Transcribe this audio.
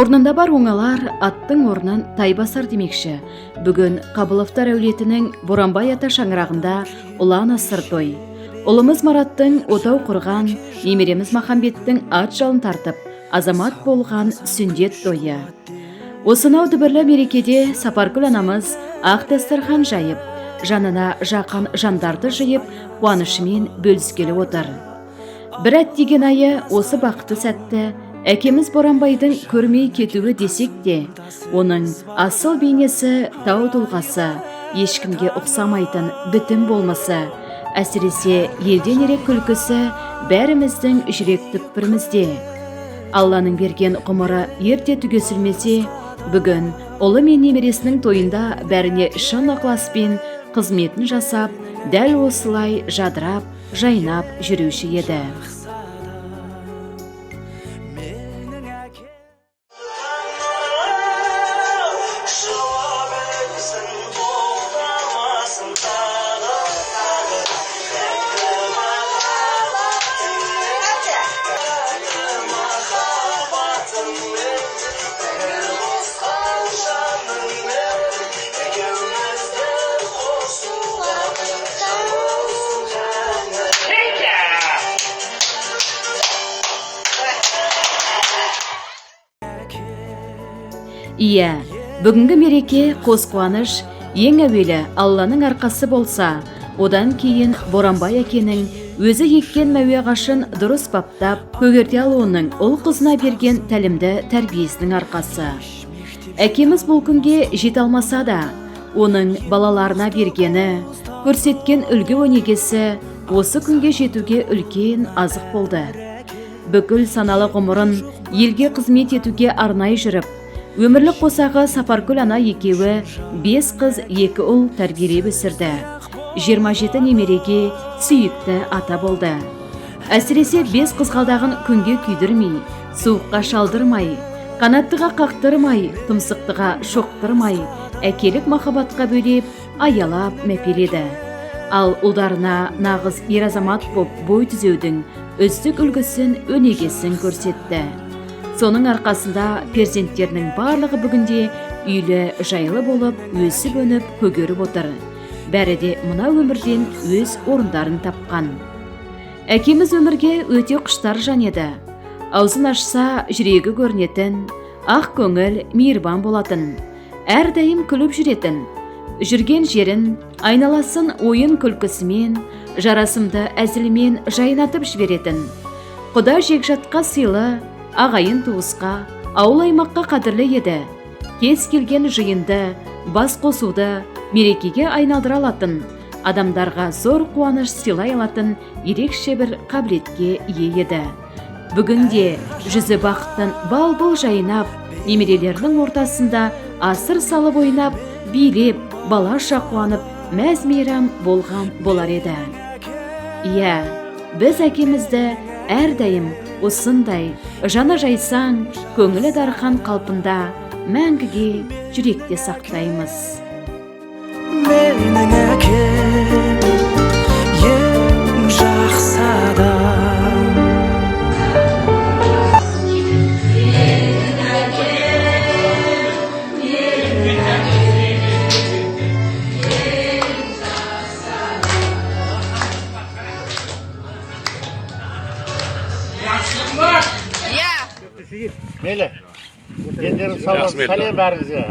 Орнында бар оңалар аттың орнын тай басар демекші. Бүгін Қабыловтар әулетінің Боранбай ата шаңырағында ұлан асыр той. Ұлымыз Мараттың отау құрған, немереміз Махамбеттің ат жалын тартып, азамат болған сүндет тойы. Осынау дүбірлі мерекеде Сапаркүл анамыз ақ дастархан жайып, жанына жақын жандарды жиып, қуанышымен бөліскелі отыр. Бір әттеген айы осы бақытты сәтті әкеміз Боранбайдың көрмей кетуі десек те, оның асыл бейнесі, тау тұлғасы, ешкімге ұқсамайтын бітім болмасы, әсіресе елден ерек күлкісі бәріміздің жүрек түкпірімізде. Алланың берген ғұмыры ерте түгесілмесе, бүгін ұлы мен немересінің тойында бәріне шын ықыласпен қызметін жасап, дәл осылай жадырап, жайнап жүруші еді. Иә, бүгінгі мереке қос қуаныш ең әуелі Алланың арқасы болса, одан кейін Боранбай әкенің өзі еккен мәуе ағашын дұрыс баптап, көгерте алуының ұл қызына берген тәлімді тәрбиесінің арқасы. Әкеміз бұл күнге жете алмаса да, оның балаларына бергені, көрсеткен үлгі өнегесі осы күнге жетуге үлкен азық болды. Бүкіл саналы ғұмырын елге қызмет етуге арнай жүріп, өмірлік қосағы Сапаркүл ана екеуі 5 қыз 2 ұл тәрбиелеп өсірді. 27 немереге сүйікті ата болды. Әсіресе 5 қызғалдағын күнге күйдірмей, суыққа шалдырмай, қанаттыға қақтырмай, тұмсықтыға шоқтырмай, әкелік махаббатқа бөлеп, аялап мәпеледі. Ал ұлдарына нағыз ер азамат боп бой түзеудің үздік үлгісін, өнегесін көрсетті. Соның арқасында перзенттерінің барлығы бүгінде үйлі жайлы болып, өсіп өніп, көгеріп отыр. Бәрі де мына өмірден өз орындарын тапқан. Әкеміз өмірге өте құштар жан еді. Аузын ашса жүрегі көрінетін, ақ көңіл, мейірбан болатын. Әрдайым күліп жүретін. Жүрген жерін, айналасын ойын күлкісімен, жарасымды әзілмен жайнатып жіберетін. Құда жекжатқа сыйлы, ағайын туысқа, ауыл аймаққа қадірлі еді. Кез келген жиынды, бас қосуды, мерекеге айналдыра алатын, адамдарға зор қуаныш сыйлай алатын ерекше бір қабілетке ие еді. Бүгінде жүзі бақыттың бал-бұл жайнап, немерелерінің ортасында асыр салып ойнап, билеп, балаша қуанып, мәз-мейрам болған болар еді. Иә, біз әкемізді әрдайым осындай жаны жайсаң, көңілі дархан қалпында мәңгіге жүректе сақтаймыз. Менің әкем ең жақсы адам. Мейлі, ендерін сәлем бәріңізге.